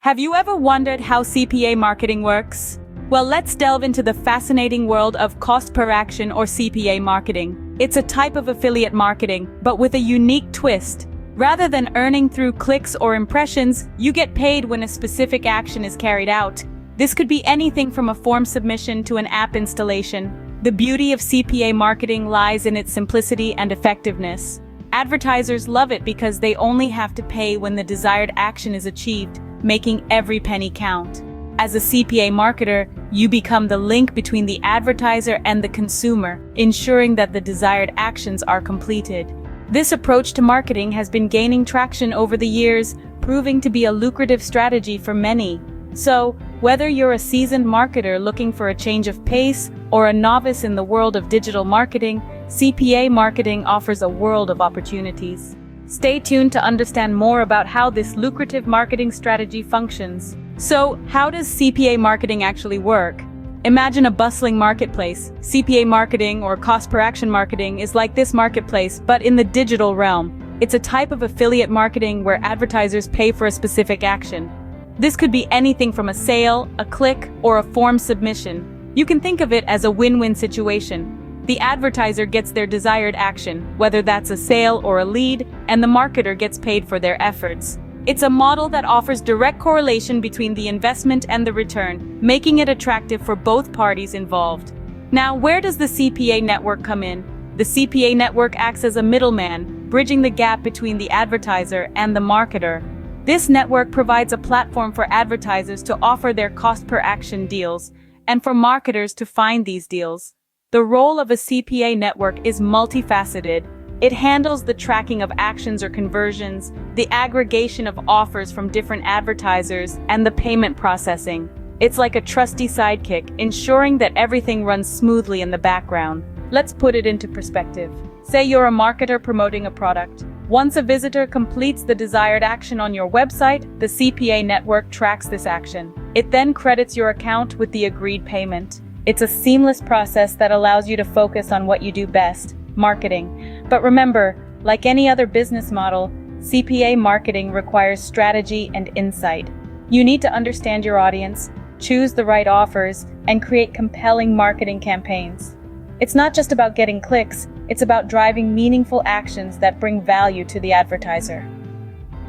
Have you ever wondered how CPA marketing works? Well, let's delve into the fascinating world of cost per action or CPA marketing. It's a type of affiliate marketing, but with a unique twist. Rather than earning through clicks or impressions, you get paid when a specific action is carried out. This could be anything from a form submission to an app installation. The beauty of CPA marketing lies in its simplicity and effectiveness. Advertisers love it because they only have to pay when the desired action is achieved, making every penny count. As a CPA marketer, you become the link between the advertiser and the consumer, ensuring that the desired actions are completed. This approach to marketing has been gaining traction over the years, proving to be a lucrative strategy for many. So, whether you're a seasoned marketer looking for a change of pace or a novice in the world of digital marketing, CPA marketing offers a world of opportunities. Stay tuned to understand more about how this lucrative marketing strategy functions. So, how does CPA marketing actually work? Imagine a bustling marketplace. CPA marketing, or cost per action marketing, is like this marketplace, but in the digital realm. It's a type of affiliate marketing where advertisers pay for a specific action. This could be anything from a sale, a click, or a form submission. You can think of it as a win-win situation. The advertiser gets their desired action, whether that's a sale or a lead, and the marketer gets paid for their efforts. It's a model that offers direct correlation between the investment and the return, making it attractive for both parties involved. Now, where does the CPA network come in? The CPA network acts as a middleman, bridging the gap between the advertiser and the marketer. This network provides a platform for advertisers to offer their cost per action deals, and for marketers to find these deals. The role of a CPA network is multifaceted. It handles the tracking of actions or conversions, the aggregation of offers from different advertisers, and the payment processing. It's like a trusty sidekick, ensuring that everything runs smoothly in the background. Let's put it into perspective. Say you're a marketer promoting a product. Once a visitor completes the desired action on your website, the CPA network tracks this action. It then credits your account with the agreed payment. It's a seamless process that allows you to focus on what you do best, marketing. But remember, like any other business model, CPA marketing requires strategy and insight. You need to understand your audience, choose the right offers, and create compelling marketing campaigns. It's not just about getting clicks, it's about driving meaningful actions that bring value to the advertiser.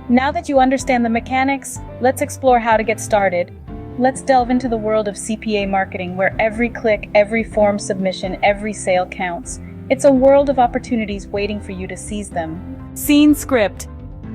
Now that you understand the mechanics, let's explore how to get started. Let's delve into the world of CPA marketing, where every click, every form submission, every sale counts. It's a world of opportunities waiting for you to seize them. Scene script.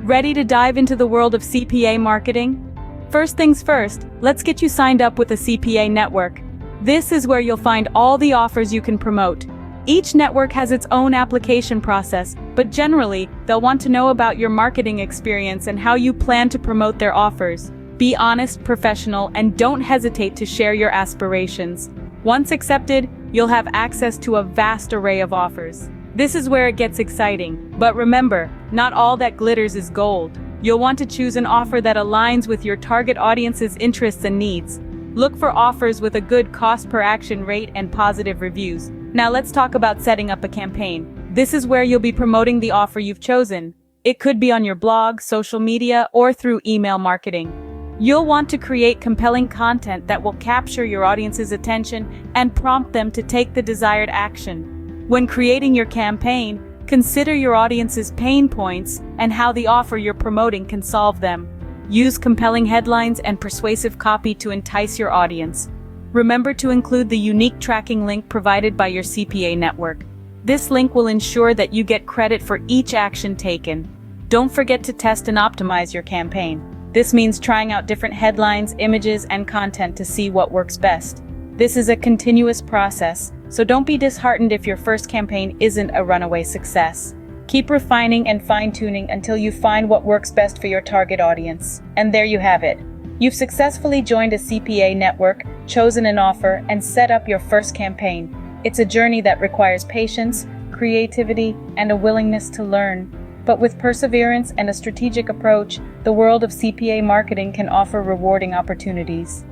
Ready to dive into the world of CPA marketing? First things first, let's get you signed up with a CPA network. This is where you'll find all the offers you can promote. Each network has its own application process, but generally, they'll want to know about your marketing experience and how you plan to promote their offers. Be honest, professional, and don't hesitate to share your aspirations. Once accepted, you'll have access to a vast array of offers. This is where it gets exciting. But remember, not all that glitters is gold. You'll want to choose an offer that aligns with your target audience's interests and needs. Look for offers with a good cost per action rate and positive reviews. Now let's talk about setting up a campaign. This is where you'll be promoting the offer you've chosen. It could be on your blog, social media, or through email marketing. You'll want to create compelling content that will capture your audience's attention and prompt them to take the desired action. When creating your campaign, consider your audience's pain points and how the offer you're promoting can solve them. Use compelling headlines and persuasive copy to entice your audience. Remember to include the unique tracking link provided by your CPA network. This link will ensure that you get credit for each action taken. Don't forget to test and optimize your campaign. This means trying out different headlines, images, and content to see what works best. This is a continuous process, so don't be disheartened if your first campaign isn't a runaway success. Keep refining and fine-tuning until you find what works best for your target audience. And there you have it. You've successfully joined a CPA network, chosen an offer, and set up your first campaign. It's a journey that requires patience, creativity, and a willingness to learn. But with perseverance and a strategic approach, the world of CPA marketing can offer rewarding opportunities.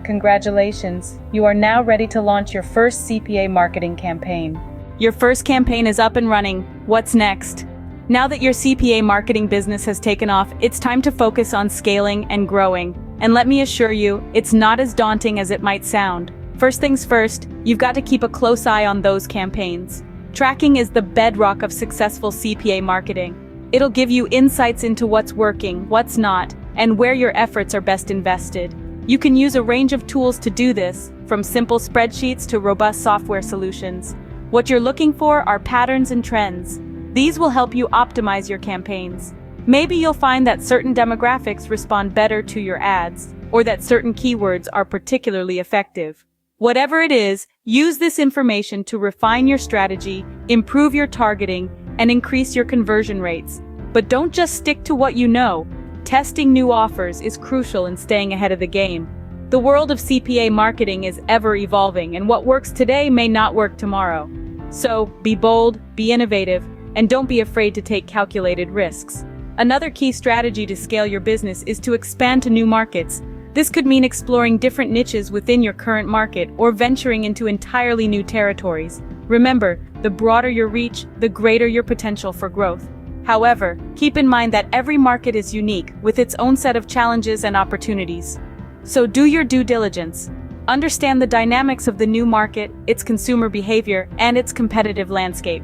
Congratulations, you are now ready to launch your first CPA marketing campaign. Your first campaign is up and running. What's next? Now that your CPA marketing business has taken off, it's time to focus on scaling and growing. And let me assure you, it's not as daunting as it might sound. First things first, you've got to keep a close eye on those campaigns. Tracking is the bedrock of successful CPA marketing. It'll give you insights into what's working, what's not, and where your efforts are best invested. You can use a range of tools to do this, from simple spreadsheets to robust software solutions. What you're looking for are patterns and trends. These will help you optimize your campaigns. Maybe you'll find that certain demographics respond better to your ads, or that certain keywords are particularly effective. Whatever it is, use this information to refine your strategy, improve your targeting, and increase your conversion rates. But don't just stick to what you know. Testing new offers is crucial in staying ahead of the game. The world of CPA marketing is ever evolving, and what works today may not work tomorrow. So, be bold, be innovative, and don't be afraid to take calculated risks. Another key strategy to scale your business is to expand to new markets. This could mean exploring different niches within your current market or venturing into entirely new territories. Remember, the broader your reach, the greater your potential for growth. However, keep in mind that every market is unique, with its own set of challenges and opportunities. So do your due diligence. Understand the dynamics of the new market, its consumer behavior, and its competitive landscape.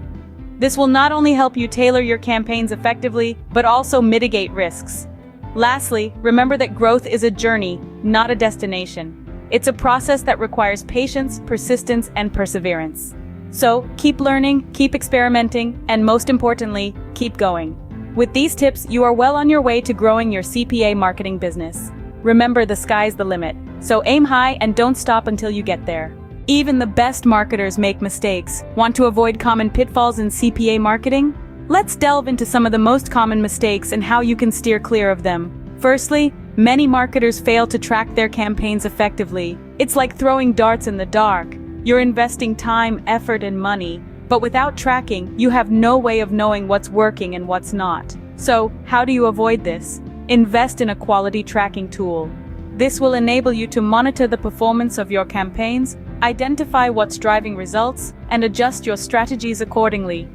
This will not only help you tailor your campaigns effectively, but also mitigate risks. Lastly, remember that growth is a journey, not a destination. It's a process that requires patience, persistence, and perseverance. So, keep learning, keep experimenting, and most importantly, keep going. With these tips, you are well on your way to growing your CPA marketing business. Remember, the sky's the limit, so aim high and don't stop until you get there. Even the best marketers make mistakes. Want to avoid common pitfalls in CPA marketing? Let's delve into some of the most common mistakes and how you can steer clear of them. Firstly, many marketers fail to track their campaigns effectively. It's like throwing darts in the dark. You're investing time, effort, and money, but without tracking, you have no way of knowing what's working and what's not. So, how do you avoid this? Invest in a quality tracking tool. This will enable you to monitor the performance of your campaigns, identify what's driving results, and adjust your strategies accordingly.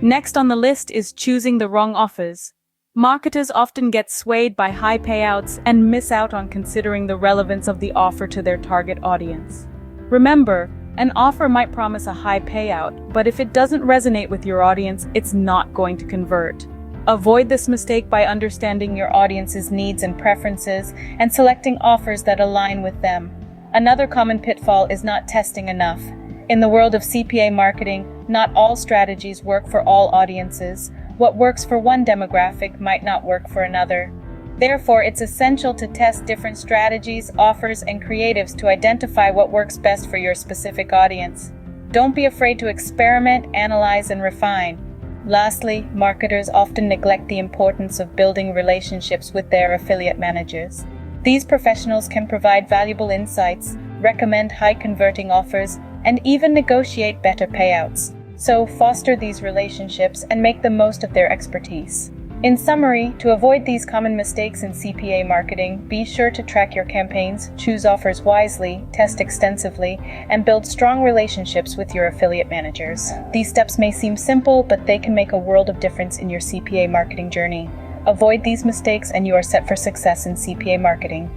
Next on the list is choosing the wrong offers. Marketers often get swayed by high payouts and miss out on considering the relevance of the offer to their target audience. Remember, an offer might promise a high payout, but if it doesn't resonate with your audience, it's not going to convert. Avoid this mistake by understanding your audience's needs and preferences and selecting offers that align with them. Another common pitfall is not testing enough. In the world of CPA marketing, not all strategies work for all audiences. What works for one demographic might not work for another. Therefore, it's essential to test different strategies, offers, and creatives to identify what works best for your specific audience. Don't be afraid to experiment, analyze, and refine. Lastly, marketers often neglect the importance of building relationships with their affiliate managers. These professionals can provide valuable insights, recommend high-converting offers, and even negotiate better payouts. So foster these relationships and make the most of their expertise. In summary, to avoid these common mistakes in CPA marketing, be sure to track your campaigns, choose offers wisely, test extensively, and build strong relationships with your affiliate managers. These steps may seem simple, but they can make a world of difference in your CPA marketing journey. Avoid these mistakes and you are set for success in CPA marketing.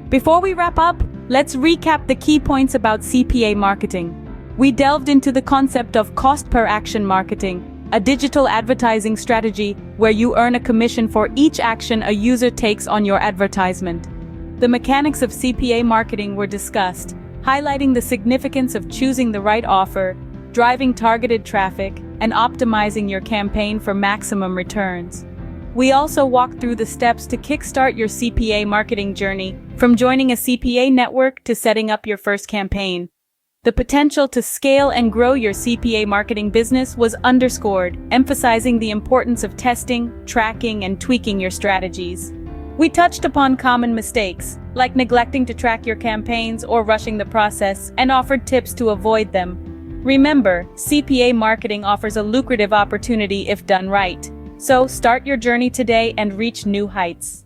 Before we wrap up, let's recap the key points about CPA marketing. We delved into the concept of cost per action marketing, a digital advertising strategy where you earn a commission for each action a user takes on your advertisement. The mechanics of CPA marketing were discussed, highlighting the significance of choosing the right offer, driving targeted traffic, and optimizing your campaign for maximum returns. We also walked through the steps to kickstart your CPA marketing journey, from joining a CPA network to setting up your first campaign. The potential to scale and grow your CPA marketing business was underscored, emphasizing the importance of testing, tracking, and tweaking your strategies. We touched upon common mistakes, like neglecting to track your campaigns or rushing the process, and offered tips to avoid them. Remember, CPA marketing offers a lucrative opportunity if done right. So start your journey today and reach new heights.